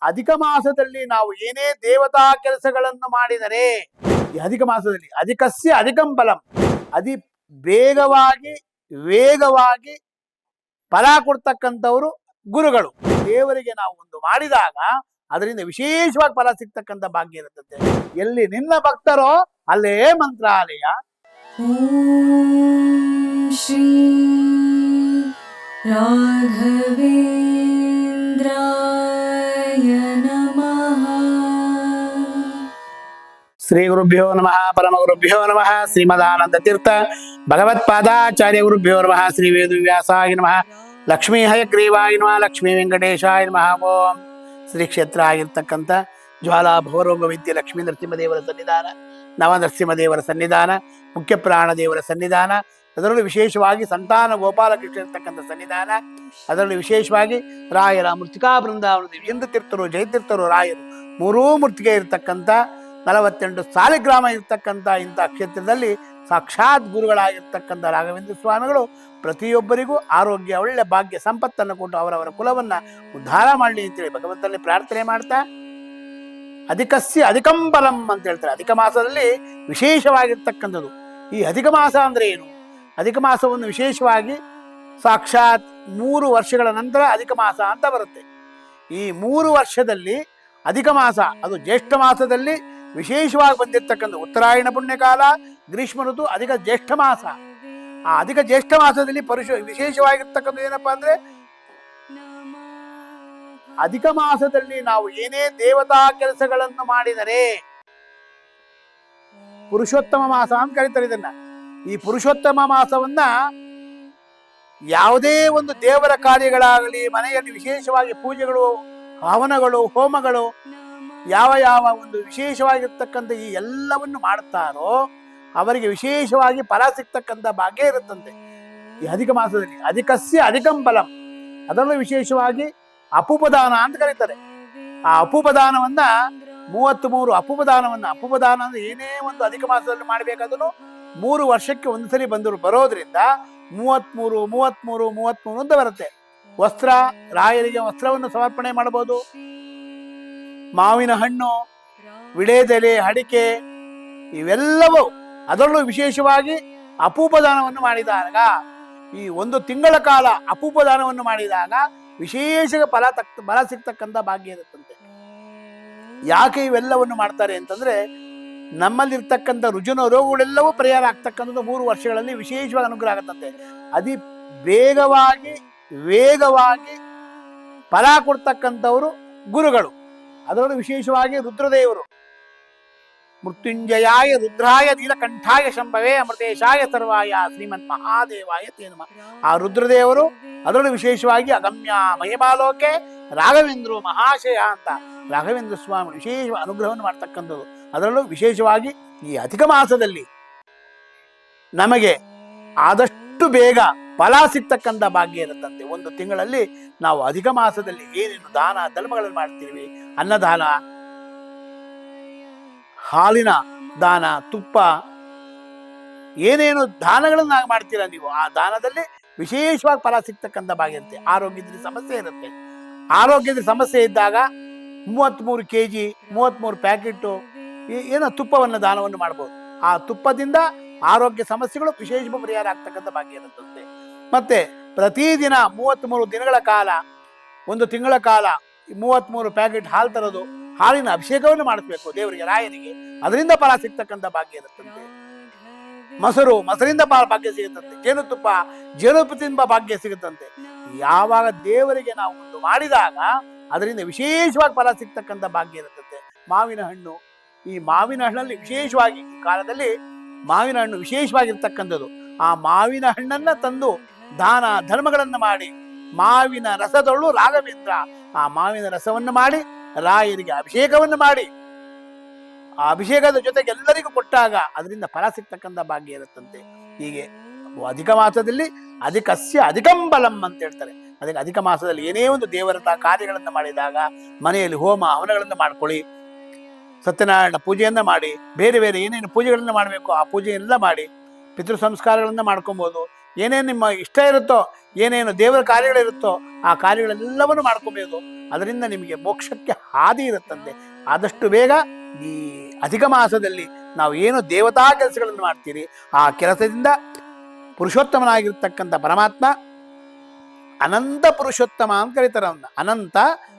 ಅಧಿಕ ಮಾಸದಲ್ಲಿ ನಾವು ಏನೇ ದೇವತಾ ಕೆಲಸಗಳನ್ನು ಮಾಡಿದರೆ ಈ ಅಧಿಕ ಮಾಸದಲ್ಲಿ ಅಧಿಕಸ್ಯ ಅಧಿಕಂ ಫಲಂ, ಅತಿ ವೇಗವಾಗಿ ಫಲ ಕೊಡ್ತಕ್ಕಂಥವರು ಗುರುಗಳು. ದೇವರಿಗೆ ನಾವು ಒಂದು ಮಾಡಿದಾಗ ಅದರಿಂದ ವಿಶೇಷವಾಗಿ ಫಲ ಸಿಗ್ತಕ್ಕಂಥ ಭಾಗ್ಯ ಇರುತ್ತದೆ. ಎಲ್ಲಿ ನಿನ್ನ ಭಕ್ತರೋ ಅಲ್ಲೇ ಮಂತ್ರಾಲಯ. ಶ್ರೀ ರಾಘವೇಂದ್ರಾಯ ನಮಃ. ಶ್ರೀ ಗುರುಭ್ಯೋ ನಮಃ. ಪರಮ ಗುರುಭ್ಯೋ ನಮಃ. ಶ್ರೀಮದಾನಂದ ತೀರ್ಥ ಭಗವತ್ಪಾದಾಚಾರ್ಯ ಗುರುಭ್ಯೋ ನಮಃ. ಶ್ರೀ ವೇದವ್ಯಾಸಾಯ ನಮಃ. ಲಕ್ಷ್ಮೀ ಹಯಗ್ರೀವಾಯ ನಮಃ. ಲಕ್ಷ್ಮೀ ವೆಂಕಟೇಶಾಯ ನಮಃ. ಓಂ. ಶ್ರೀ ಕ್ಷೇತ್ರ ಆಗಿರ್ತಕ್ಕಂಥ ಜ್ವಾಲಾ ಭವರೋಗ ವಿದ್ಯೆ ಲಕ್ಷ್ಮೀ ನರಸಿಂಹದೇವರ ಸನ್ನಿಧಾನ, ನವನರಸಿಂಹದೇವರ ಸನ್ನಿಧಾನ, ಮುಖ್ಯ ಪ್ರಾಣ ದೇವರ ಸನ್ನಿಧಾನ, ಅದರಲ್ಲೂ ವಿಶೇಷವಾಗಿ ಸಂತಾನ ಗೋಪಾಲಕೃಷ್ಣ ಇರ್ತಕ್ಕಂಥ ಸನ್ನಿಧಾನ, ಅದರಲ್ಲಿ ವಿಶೇಷವಾಗಿ ರಾಯರ ಮೃತ್ತಿಕಾ ಬೃಂದಾವನದ ಎಂದು ತೀರ್ಥರು ಜಯತೀರ್ಥರು ರಾಯರು ಮೂರೂ ಮೂರ್ತಿಗೆ ಇರ್ತಕ್ಕಂಥ 48 ಸಾಲಿಗ್ರಾಮ ಇರ್ತಕ್ಕಂಥ ಇಂಥ ಕ್ಷೇತ್ರದಲ್ಲಿ ಸಾಕ್ಷಾತ್ ಗುರುಗಳಾಗಿರ್ತಕ್ಕಂಥ ರಾಘವೇಂದ್ರ ಸ್ವಾಮಿಗಳು ಪ್ರತಿಯೊಬ್ಬರಿಗೂ ಆರೋಗ್ಯ, ಒಳ್ಳೆ ಭಾಗ್ಯ, ಸಂಪತ್ತನ್ನು ಕೊಟ್ಟು ಅವರವರ ಕುಲವನ್ನ ಉದ್ಧಾರ ಮಾಡಲಿ ಅಂತೇಳಿ ಭಗವಂತನಲ್ಲಿ ಪ್ರಾರ್ಥನೆ ಮಾಡ್ತಾ, ಅಧಿಕಸ್ಯ ಅಧಿಕಂ ಫಲಂ ಅಂತ ಹೇಳ್ತಾರೆ. ಅಧಿಕ ಮಾಸದಲ್ಲಿ ವಿಶೇಷವಾಗಿರ್ತಕ್ಕಂಥದ್ದು. ಈ ಅಧಿಕ ಮಾಸ ಅಂದ್ರೆ ಏನು? ಅಧಿಕ ಮಾಸವನ್ನು ವಿಶೇಷವಾಗಿ ಸಾಕ್ಷಾತ್ 3 ವರ್ಷಗಳ ನಂತರ ಅಧಿಕ ಮಾಸ ಅಂತ ಬರುತ್ತೆ. ಈ 3 ವರ್ಷದಲ್ಲಿ ಅಧಿಕ ಮಾಸ, ಅದು ಜ್ಯೇಷ್ಠ ಮಾಸದಲ್ಲಿ ವಿಶೇಷವಾಗಿ ಬಂದಿರತಕ್ಕಂಥ ಉತ್ತರಾಯಣ ಪುಣ್ಯಕಾಲ, ಗ್ರೀಷ್ಮ ಋತು, ಅಧಿಕ ಜ್ಯೇಷ್ಠ ಮಾಸ. ಆ ಅಧಿಕ ಜ್ಯೇಷ್ಠ ಮಾಸದಲ್ಲಿ ವಿಶೇಷವಾಗಿರ್ತಕ್ಕಂಥ ಏನಪ್ಪಾ ಅಂದ್ರೆ, ಅಧಿಕ ಮಾಸದಲ್ಲಿ ನಾವು ಏನೇ ದೇವತಾ ಕೆಲಸಗಳನ್ನು ಮಾಡಿದರೆ, ಪುರುಷೋತ್ತಮ ಮಾಸ ಅಂತ ಕರೀತಾರೆ ಇದನ್ನ. ಈ ಪುರುಷೋತ್ತಮ ಮಾಸವನ್ನ ಯಾವುದೇ ಒಂದು ದೇವರ ಕಾರ್ಯಗಳಾಗಲಿ, ಮನೆಯಲ್ಲಿ ವಿಶೇಷವಾಗಿ ಪೂಜೆಗಳು, ಹವನಗಳು, ಹೋಮಗಳು, ಯಾವ ಒಂದು ವಿಶೇಷವಾಗಿರ್ತಕ್ಕಂಥ ಈ ಎಲ್ಲವನ್ನು ಮಾಡ್ತಾರೋ ಅವರಿಗೆ ವಿಶೇಷವಾಗಿ ಫಲ ಸಿಗ್ತಕ್ಕಂಥ ಭಾಗ್ಯ ಇರುತ್ತಂತೆ ಈ ಅಧಿಕ ಮಾಸದಲ್ಲಿ. ಅಧಿಕಸ್ಯ ಅಧಿಕಂ ಫಲಂ, ಅದರಲ್ಲೂ ವಿಶೇಷವಾಗಿ ಅಪುಪದಾನ ಅಂತ ಕರೀತಾರೆ. ಆ ಅಪುಪದಾನವನ್ನ 33 ಅಪುಪದಾನ ಅಂದ್ರೆ ಏನೇ ಒಂದು ಅಧಿಕ ಮಾಸದಲ್ಲಿ ಮಾಡಬೇಕಾದ್ರೂ 3 ವರ್ಷಕ್ಕೆ ಒಂದ್ಸಲಿ ಬರೋದ್ರಿಂದ 33 ಅಂತ ಬರುತ್ತೆ. ವಸ್ತ್ರ, ರಾಯರಿಗೆ ವಸ್ತ್ರವನ್ನು ಸಮರ್ಪಣೆ ಮಾಡಬಹುದು. ಮಾವಿನ ಹಣ್ಣು, ವಿಳೆದೆಲೆ, ಅಡಿಕೆ ಇವೆಲ್ಲವೂ, ಅದರಲ್ಲೂ ವಿಶೇಷವಾಗಿ ಅಪೂಪದಾನವನ್ನು ಮಾಡಿದಾಗ, ಈ 1 ತಿಂಗಳ ಕಾಲ ಅಪೂಪದಾನವನ್ನು ಮಾಡಿದಾಗ ವಿಶೇಷ ಫಲ ಸಿಗ್ತಕ್ಕಂಥ ಭಾಗ್ಯ ಇರುತ್ತಂತೆ. ಯಾಕೆ ಇವೆಲ್ಲವನ್ನು ಮಾಡ್ತಾರೆ ಅಂತಂದ್ರೆ, ನಮ್ಮಲ್ಲಿರ್ತಕ್ಕಂಥ ರುಜಿನ ರೋಗಗಳೆಲ್ಲವೂ ಪರಿಹಾರ ಆಗ್ತಕ್ಕಂಥದ್ದು 3 ವರ್ಷಗಳಲ್ಲಿ ವಿಶೇಷವಾಗಿ ಅನುಗ್ರಹ ಆಗುತ್ತಂತೆ. ಅತಿ ವೇಗವಾಗಿ ಫಲ ಕೊಡ್ತಕ್ಕಂಥವರು ಗುರುಗಳು. ಅದರಲ್ಲೂ ವಿಶೇಷವಾಗಿ ರುದ್ರದೇವರು, ಮೃತ್ಯುಂಜಯಾಯ ರುದ್ರಾಯ ನೀಲಕಂಠಾಯ ಶಂಭವೇ ಅಮೃತೇಶಾಯ ಸರ್ವಾಯ ಶ್ರೀಮನ್ ಮಹಾದೇವಾಯ ತೇ ನಮಃ. ಆ ರುದ್ರದೇವರು, ಅದರಲ್ಲೂ ವಿಶೇಷವಾಗಿ ಅಗಮ್ಯ ಮಹಿಮಾಲೋಕೆ ರಾಘವೇಂದ್ರ ಮಹಾಶಯ ಅಂತ ರಾಘವೇಂದ್ರ ಸ್ವಾಮಿ ವಿಶೇಷ ಅನುಗ್ರಹವನ್ನು ಮಾಡ್ತಕ್ಕಂಥದ್ದು. ಅದರಲ್ಲೂ ವಿಶೇಷವಾಗಿ ಈ ಅಧಿಕ ಮಾಸದಲ್ಲಿ ನಮಗೆ ಆದಷ್ಟು ಬೇಗ ಫಲ ಸಿಗ್ತಕ್ಕಂಥ ಭಾಗ್ಯ ಇರುತ್ತಂತೆ. 1 ತಿಂಗಳಲ್ಲಿ ನಾವು ಅಧಿಕ ಮಾಸದಲ್ಲಿ ಏನೇನು ದಾನ ಧರ್ಮಗಳನ್ನು ಮಾಡ್ತೀವಿ, ಅನ್ನದಾನ, ಹಾಲಿನ ದಾನ, ತುಪ್ಪ, ಏನೇನು ದಾನಗಳನ್ನ ಮಾಡ್ತೀರಾ ನೀವು, ಆ ದಾನದಲ್ಲಿ ವಿಶೇಷವಾಗಿ ಫಲ ಸಿಗ್ತಕ್ಕಂಥ ಭಾಗ್ಯ ಇರುತ್ತೆ. ಆರೋಗ್ಯದ ಸಮಸ್ಯೆ ಇರುತ್ತೆ. ಆರೋಗ್ಯದ ಸಮಸ್ಯೆ ಇದ್ದಾಗ 33 kg 33 ಪ್ಯಾಕೆಟ್ ಏನೋ ತುಪ್ಪವನ್ನು ದಾನವನ್ನು ಮಾಡ್ಬೋದು. ಆ ತುಪ್ಪದಿಂದ ಆರೋಗ್ಯ ಸಮಸ್ಯೆಗಳು ವಿಶೇಷ ಪರಿಹಾರ ಆಗ್ತಕ್ಕಂಥ ಭಾಗ್ಯ ಇರುತ್ತದೆ. ಮತ್ತೆ ಪ್ರತಿದಿನ 33 ದಿನಗಳ ಕಾಲ, 1 ತಿಂಗಳ ಕಾಲ 33 ಪ್ಯಾಕೆಟ್ ಹಾಲು ತರೋದು, ಹಾಲಿನ ಅಭಿಷೇಕವನ್ನು ಮಾಡಿಸ್ಬೇಕು ದೇವರಿಗೆ, ರಾಯನಿಗೆ. ಅದರಿಂದ ಫಲ ಸಿಗ್ತಕ್ಕಂಥ ಭಾಗ್ಯ ಇರುತ್ತಂತೆ. ಮೊಸರಿಂದ ಭಾಗ್ಯ ಸಿಗುತ್ತಂತೆ. ಜೇನುತುಪ್ಪದಿಂದ ಭಾಗ್ಯ ಸಿಗುತ್ತಂತೆ. ಯಾವಾಗ ದೇವರಿಗೆ ನಾವು ಒಂದು ಮಾಡಿದಾಗ ಅದರಿಂದ ವಿಶೇಷವಾಗಿ ಫಲ ಸಿಗ್ತಕ್ಕಂಥ ಭಾಗ್ಯ ಇರುತ್ತಂತೆ. ಮಾವಿನ ಹಣ್ಣು, ಈ ಮಾವಿನ ಹಣ್ಣಲ್ಲಿ ವಿಶೇಷವಾಗಿ ಈ ಕಾಲದಲ್ಲಿ ಮಾವಿನ ಹಣ್ಣು ವಿಶೇಷವಾಗಿರ್ತಕ್ಕಂಥದ್ದು. ಆ ಮಾವಿನ ಹಣ್ಣನ್ನ ತಂದು ದಾನ ಧರ್ಮಗಳನ್ನು ಮಾಡಿ, ಮಾವಿನ ರಸದೊಳು ರಾಘವೇಂದ್ರ, ಆ ಮಾವಿನ ರಸವನ್ನು ಮಾಡಿ ರಾಯರಿಗೆ ಅಭಿಷೇಕವನ್ನು ಮಾಡಿ, ಆ ಅಭಿಷೇಕದ ಜೊತೆಗೆ ಎಲ್ಲರಿಗೂ ಕೊಟ್ಟಾಗ ಅದರಿಂದ ಫಲ ಸಿಗ್ತಕ್ಕಂಥ ಭಾಗ್ಯ ಇರುತ್ತಂತೆ. ಹೀಗೆ ಅಧಿಕ ಮಾಸದಲ್ಲಿ ಅಧಿಕಸ್ಯ ಅಧಿಕಂ ಫಲಂ ಅಂತ ಹೇಳ್ತಾರೆ. ಅದಕ್ಕೆ ಅಧಿಕ ಮಾಸದಲ್ಲಿ ಏನೇ ಒಂದು ದೇವರತ ಕಾರ್ಯಗಳನ್ನು ಮಾಡಿದಾಗ ಮನೆಯಲ್ಲಿ ಹೋಮ ಹವನಗಳನ್ನು ಮಾಡ್ಕೊಳ್ಳಿ, ಸತ್ಯನಾರಾಯಣ ಪೂಜೆಯನ್ನ ಮಾಡಿ, ಬೇರೆ ಏನೇನು ಪೂಜೆಗಳನ್ನ ಮಾಡಬೇಕು ಆ ಪೂಜೆಯೆಲ್ಲ ಮಾಡಿ ಪಿತೃ ಸಂಸ್ಕಾರಗಳನ್ನ ಮಾಡ್ಕೊಬೋದು. ಏನೇನು ನಿಮ್ಮ ಇಷ್ಟ ಇರುತ್ತೋ, ಏನೇನು ದೇವರ ಕಾರ್ಯಗಳಿರುತ್ತೋ ಆ ಕಾರ್ಯಗಳೆಲ್ಲವನ್ನು ಮಾಡ್ಕೋಬೇಕು. ಅದರಿಂದ ನಿಮಗೆ ಮೋಕ್ಷಕ್ಕೆ ಹಾದಿ ಇರುತ್ತಂತೆ. ಆದಷ್ಟು ಬೇಗ ಈ ಅಧಿಕ ಮಾಸದಲ್ಲಿ ನಾವು ಏನು ದೇವತಾ ಕೆಲಸಗಳನ್ನು ಮಾಡ್ತೀರಿ ಆ ಕೆಲಸದಿಂದ ಪುರುಷೋತ್ತಮನಾಗಿರ್ತಕ್ಕಂಥ ಪರಮಾತ್ಮ ಅನಂತ ಪುರುಷೋತ್ತಮ ಅಂತ ಕರೀತಾರೆ ಅವನ್ನ. ಅನಂತ,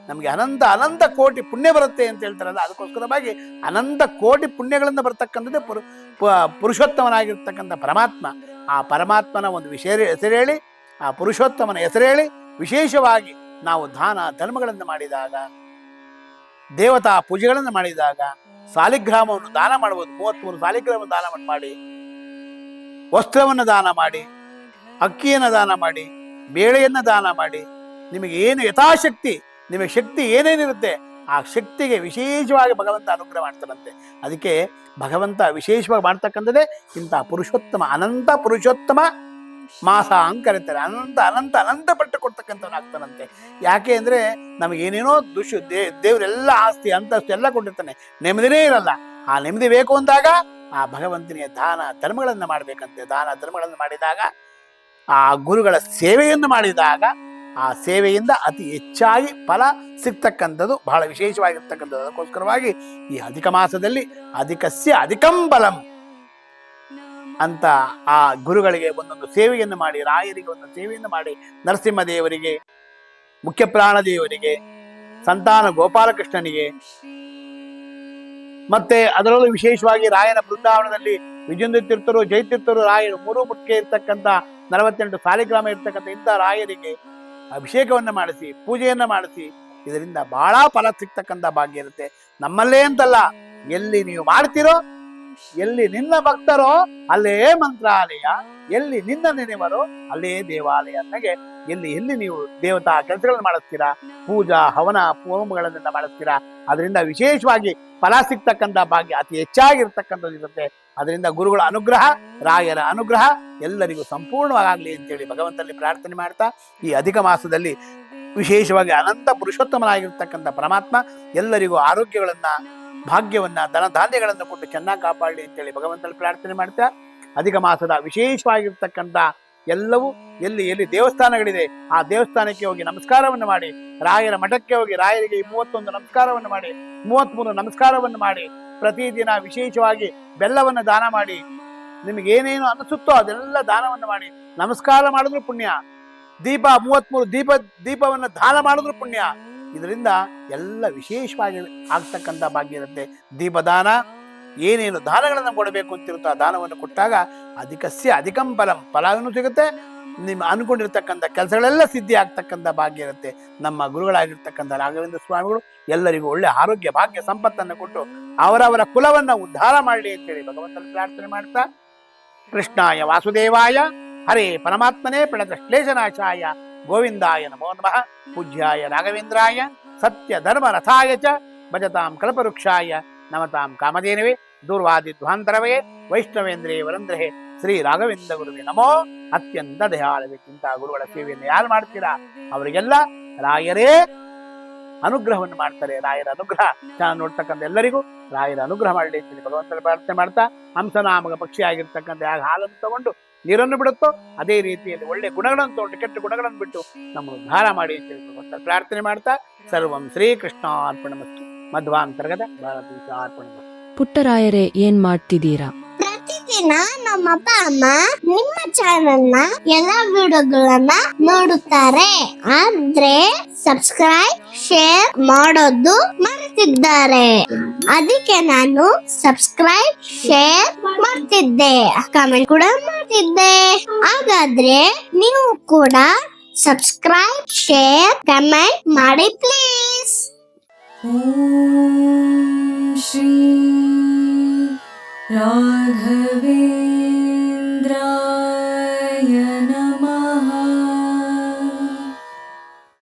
ನಮಗೆ ಅನಂತ ಅನಂತ ಕೋಟಿ ಪುಣ್ಯ ಬರುತ್ತೆ ಅಂತ ಹೇಳ್ತಾರಲ್ಲ, ಅದಕ್ಕೋಸ್ಕರವಾಗಿ ಅನಂತ ಕೋಟಿ ಪುಣ್ಯಗಳಿಂದ ಬರ್ತಕ್ಕಂಥದ್ದೇ ಪುರುಷೋತ್ತಮನಾಗಿರ್ತಕ್ಕಂಥ ಪರಮಾತ್ಮ. ಆ ಪರಮಾತ್ಮನ ಒಂದು ಹೆಸರು ಹೇಳಿ, ಆ ಪುರುಷೋತ್ತಮನ ಹೆಸರು ಹೇಳಿ ವಿಶೇಷವಾಗಿ ನಾವು ದಾನ ಧರ್ಮಗಳನ್ನು ಮಾಡಿದಾಗ, ದೇವತಾ ಪೂಜೆಗಳನ್ನು ಮಾಡಿದಾಗ, ಸಾಲಿಗ್ರಾಮವನ್ನು ದಾನ ಮಾಡುವುದು, 33 ಸಾಲಿಗ್ರಾಮವನ್ನು ದಾನ ಮಾಡಿ, ವಸ್ತ್ರವನ್ನು ದಾನ ಮಾಡಿ, ಅಕ್ಕಿಯನ್ನು ದಾನ ಮಾಡಿ, ಬೇಳೆಯನ್ನು ದಾನ ಮಾಡಿ, ನಿಮಗೆ ಏನು ಯಥಾಶಕ್ತಿ, ನಿಮಗೆ ಶಕ್ತಿ ಏನೇನಿರುತ್ತೆ ಆ ಶಕ್ತಿಗೆ ವಿಶೇಷವಾಗಿ ಭಗವಂತ ಅನುಗ್ರಹ ಮಾಡ್ತಾರಂತೆ. ಅದಕ್ಕೆ ಭಗವಂತ ವಿಶೇಷವಾಗಿ ಮಾಡ್ತಕ್ಕಂಥದ್ದೇ ಇಂಥ ಪುರುಷೋತ್ತಮ, ಅನಂತ ಪುರುಷೋತ್ತಮ ಮಾಸ ಅಂತ ಕರೀತಾರೆ. ಅನಂತ ಅನಂತ ಅನಂತ ಪಟ್ಟು ಕೊಡ್ತಕ್ಕಂಥವನಾಗ್ತಾನಂತೆ. ಯಾಕೆ ಅಂದರೆ ನಮಗೇನೇನೋ ದೇವರೆಲ್ಲ ಆಸ್ತಿ ಅಂತಸ್ತು ಎಲ್ಲ ಕೊಟ್ಟಿರ್ತಾನೆ, ನೆಮ್ಮದಿನೇ ಇರಲ್ಲ. ಆ ನೆಮ್ಮದಿ ಬೇಕು ಅಂದಾಗ ಆ ಭಗವಂತನಿಗೆ ದಾನ ಧರ್ಮಗಳನ್ನು ಮಾಡಬೇಕಂತೆ. ದಾನ ಧರ್ಮಗಳನ್ನು ಮಾಡಿದಾಗ, ಆ ಗುರುಗಳ ಸೇವೆಯನ್ನು ಮಾಡಿದಾಗ ಆ ಸೇವೆಯಿಂದ ಅತಿ ಹೆಚ್ಚಾಗಿ ಫಲ ಸಿಗ್ತಕ್ಕಂಥದ್ದು ಬಹಳ ವಿಶೇಷವಾಗಿರ್ತಕ್ಕಂಥದ್ದು. ಅದಕ್ಕೋಸ್ಕರವಾಗಿ ಈ ಅಧಿಕ ಮಾಸದಲ್ಲಿ ಅಧಿಕಸ್ಯ ಅಧಿಕಂ ಬಲಂ ಅಂತ ಆ ಗುರುಗಳಿಗೆ ಒಂದೊಂದು ಸೇವೆಯನ್ನು ಮಾಡಿ, ರಾಯರಿಗೆ ಒಂದು ಸೇವೆಯನ್ನು ಮಾಡಿ, ನರಸಿಂಹದೇವರಿಗೆ, ಮುಖ್ಯ ಪ್ರಾಣ ದೇವರಿಗೆ, ಸಂತಾನ ಗೋಪಾಲಕೃಷ್ಣನಿಗೆ, ಮತ್ತೆ ಅದರಲ್ಲೂ ವಿಶೇಷವಾಗಿ ರಾಯನ ಬೃಂದಾವನದಲ್ಲಿ ವಿಜೇಂದ್ರ ತೀರ್ಥರು, ಜಯತೀರ್ಥರು, ರಾಯರು ಮೂರೂ ಮುಖ್ಯ ಇರ್ತಕ್ಕಂಥ 48 ಸಾಲಿಗ್ರಾಮ ಇರ್ತಕ್ಕಂಥ ಇಂಥ ರಾಯರಿಗೆ ಅಭಿಷೇಕವನ್ನು ಮಾಡಿಸಿ, ಪೂಜೆಯನ್ನು ಮಾಡಿಸಿ, ಇದರಿಂದ ಬಹಳ ಫಲ ಸಿಗ್ತಕ್ಕಂಥ ಭಾಗ್ಯ ಇರುತ್ತೆ. ನಮ್ಮಲ್ಲೇ ಅಂತಲ್ಲ, ಎಲ್ಲಿ ನೀವು ಮಾಡ್ತೀರೋ, ಎಲ್ಲಿ ನಿನ್ನ ಭಕ್ತರೋ ಅಲ್ಲೇ ಮಂತ್ರಾಲಯ, ಎಲ್ಲಿ ನಿನ್ನ ನೆನೆವರೋ ಅಲ್ಲೇ ದೇವಾಲಯ. ಅನ್ನಗೆ ಎಲ್ಲಿ ನೀವು ದೇವತಾ ಕೆಲಸಗಳನ್ನು ಮಾಡಿಸ್ತೀರಾ, ಪೂಜಾ ಹವನ ಹೋಮಗಳನ್ನೆಲ್ಲ ಮಾಡಿಸ್ತೀರಾ, ಅದರಿಂದ ವಿಶೇಷವಾಗಿ ಫಲ ಸಿಗ್ತಕ್ಕಂಥ ಭಾಗ್ಯ ಅತಿ ಹೆಚ್ಚಾಗಿರ್ತಕ್ಕಂಥದ್ದು ಇರುತ್ತೆ. ಅದರಿಂದ ಗುರುಗಳ ಅನುಗ್ರಹ, ರಾಯರ ಅನುಗ್ರಹ ಎಲ್ಲರಿಗೂ ಸಂಪೂರ್ಣವಾಗಲಿ ಅಂತೇಳಿ ಭಗವಂತನಲ್ಲಿ ಪ್ರಾರ್ಥನೆ ಮಾಡ್ತಾ, ಈ ಅಧಿಕ ಮಾಸದಲ್ಲಿ ವಿಶೇಷವಾಗಿ ಅನಂತ ಪುರುಷೋತ್ತಮನಾಗಿರ್ತಕ್ಕಂಥ ಪರಮಾತ್ಮ ಎಲ್ಲರಿಗೂ ಆರೋಗ್ಯಗಳನ್ನ, ಭಾಗ್ಯವನ್ನ, ಧನ ಧಾನ್ಯಗಳನ್ನು ಕೊಟ್ಟು ಚೆನ್ನಾಗಿ ಕಾಪಾಡಲಿ ಅಂತೇಳಿ ಭಗವಂತನಲ್ಲಿ ಪ್ರಾರ್ಥನೆ ಮಾಡ್ತಾ, ಅಧಿಕ ಮಾಸದ ವಿಶೇಷವಾಗಿರ್ತಕ್ಕಂಥ ಎಲ್ಲವೂ ಎಲ್ಲಿ ದೇವಸ್ಥಾನಗಳಿದೆ ಆ ದೇವಸ್ಥಾನಕ್ಕೆ ಹೋಗಿ ನಮಸ್ಕಾರವನ್ನು ಮಾಡಿ, ರಾಯರ ಮಠಕ್ಕೆ ಹೋಗಿ ರಾಯರಿಗೆ 31 ನಮಸ್ಕಾರವನ್ನು ಮಾಡಿ, 33 ನಮಸ್ಕಾರವನ್ನು ಮಾಡಿ, ಪ್ರತಿದಿನ ವಿಶೇಷವಾಗಿ ಬೆಲ್ಲವನ್ನು ದಾನ ಮಾಡಿ, ನಿಮಗೆ ಏನೇನು ಅನಿಸುತ್ತೋ ಅದೆಲ್ಲ ದಾನವನ್ನು ಮಾಡಿ, ನಮಸ್ಕಾರ ಮಾಡಿದ್ರು ಪುಣ್ಯ, 33 ದೀಪವನ್ನು ದಾನ ಮಾಡಿದ್ರು ಪುಣ್ಯ. ಇದರಿಂದ ಎಲ್ಲ ವಿಶೇಷವಾಗಿ ಆಗ್ತಕ್ಕಂಥ ಭಾಗ್ಯ ಇರುತ್ತೆ. ದೀಪದಾನ, ಏನೇನು ದಾನಗಳನ್ನು ಕೊಡಬೇಕು ಅಂತಿರುತ್ತೋ ಆ ದಾನವನ್ನು ಕೊಟ್ಟಾಗ ಅಧಿಕಸ್ಯ ಅಧಿಕಂ ಫಲವನ್ನು ಸಿಗುತ್ತೆ. ನಿಮ್ಮ ಅನ್ಕೊಂಡಿರ್ತಕ್ಕಂಥ ಕೆಲಸಗಳೆಲ್ಲ ಸಿದ್ಧಿ ಆಗ್ತಕ್ಕಂಥ ಭಾಗ್ಯ ಇರುತ್ತೆ. ನಮ್ಮ ಗುರುಗಳಾಗಿರ್ತಕ್ಕಂಥ ರಾಘವೇಂದ್ರ ಸ್ವಾಮಿಗಳು ಎಲ್ಲರಿಗೂ ಒಳ್ಳೆ ಆರೋಗ್ಯ, ಭಾಗ್ಯ, ಸಂಪತ್ತನ್ನು ಕೊಟ್ಟು ಅವರವರ ಕುಲವನ್ನು ಉದ್ಧಾರ ಮಾಡಲಿ ಅಂತೇಳಿ ಭಗವಂತನ ಪ್ರಾರ್ಥನೆ ಮಾಡ್ತಾ, ಕೃಷ್ಣಾಯ ವಾಸುದೇವಾಯ ಹರೇ ಪರಮಾತ್ಮನೇ ಪ್ರಣತಶ್ಲೇಷನಾಶಾಯ ಗೋವಿಂದಾಯ ನಮೋ ನಮಃ. ಪೂಜ್ಯಾಯ ರಾಘವೇಂದ್ರಾಯ ಸತ್ಯ ಧರ್ಮ ರಥಾಯ ಚ ಭಜತಾಂ ಕಲ್ಪವೃಕ್ಷಾಯ ನಮತಾಂ ಕಾಮಧೇನವೇ ದೂರ್ವಾದಿ ಧ್ವಾಂತರವೇ ವೈಷ್ಣವೇಂದ್ರೇ ವರಂದ್ರಹೇ ಶ್ರೀ ರಾಘವೇಂದ್ರ ಗುರುವೇ ನಮೋ. ಅತ್ಯಂತ ದಯಾಳಬೇಕಿಂತ ಗುರುಗಳ ಸೇವೆಯನ್ನು ಯಾರು ಮಾಡ್ತೀರಾ ಅವರಿಗೆಲ್ಲ ರಾಯರೇ ಅನುಗ್ರಹವನ್ನು ಮಾಡ್ತಾರೆ. ರಾಯರ ಅನುಗ್ರಹ ಚೆನ್ನಾಗಿ ನೋಡ್ತಕ್ಕಂಥ ಎಲ್ಲರಿಗೂ ರಾಯರ ಅನುಗ್ರಹ ಮಾಡಲಿ ಅಂತೇಳಿ ಭಗವಂತನ ಪ್ರಾರ್ಥನೆ ಮಾಡ್ತಾ, ಹಂಸನಾಮಕ ಪಕ್ಷಿ ಆಗಿರ್ತಕ್ಕಂಥ ಯಾವ ಹಾಲನ್ನು ತಗೊಂಡು ನೀರನ್ನು ಬಿಡುತ್ತೋ ಅದೇ ರೀತಿಯಲ್ಲಿ ಒಳ್ಳೆ ಗುಣಗಳನ್ನು ತಗೊಂಡು ಕೆಟ್ಟ ಗುಣಗಳನ್ನು ಬಿಟ್ಟು ನಮ್ಮನ್ನು ಉದ್ಧಾರ ಮಾಡಿ ಅಂತೇಳಿ ಭಗವಂತನ ಪ್ರಾರ್ಥನೆ ಮಾಡ್ತಾ, ಸರ್ವಂ ಶ್ರೀಕೃಷ್ಣ ಅರ್ಪಣಮಸ್ತು. ಮಧ್ವಾಂತರ್ಗತ ಭಾರತೀಶ ಅರ್ಪಣಮಸ್ತು. ಪುಟ್ಟರಾಯರೇ, ಏನ್ ಮಾಡ್ತಿದ್ದೀರಾ? ಪ್ರತಿದಿನ ನಮ್ಮ ಅಪ್ಪ ಅಮ್ಮ ನಿಮ್ಮ ಚಾನೆಲ್ ನ ಎಲ್ಲಾ ವಿಡಿಯೋಗಳನ್ನ ನೋಡುತ್ತಾರೆ, ಆದ್ರೆ ಸಬ್ಸ್ಕ್ರೈಬ್ ಶೇರ್ ಮಾಡೋದು ಮರೆತಿದ್ದಾರೆ. ಅದಕ್ಕೆ ನಾನು ಸಬ್ಸ್ಕ್ರೈಬ್ ಶೇರ್ ಮಾಡ್ತಿದ್ದೆ, ಕಮೆಂಟ್ ಕೂಡ ಮಾಡ್ತಿದ್ದೆ. ಹಾಗಾದ್ರೆ ನೀವು ಕೂಡ ಸಬ್ಸ್ಕ್ರೈಬ್ ಶೇರ್ ಕಮೆಂಟ್ ಮಾಡಿ ಪ್ಲೀಸ್. ॐ श्री राघवेन्द्राय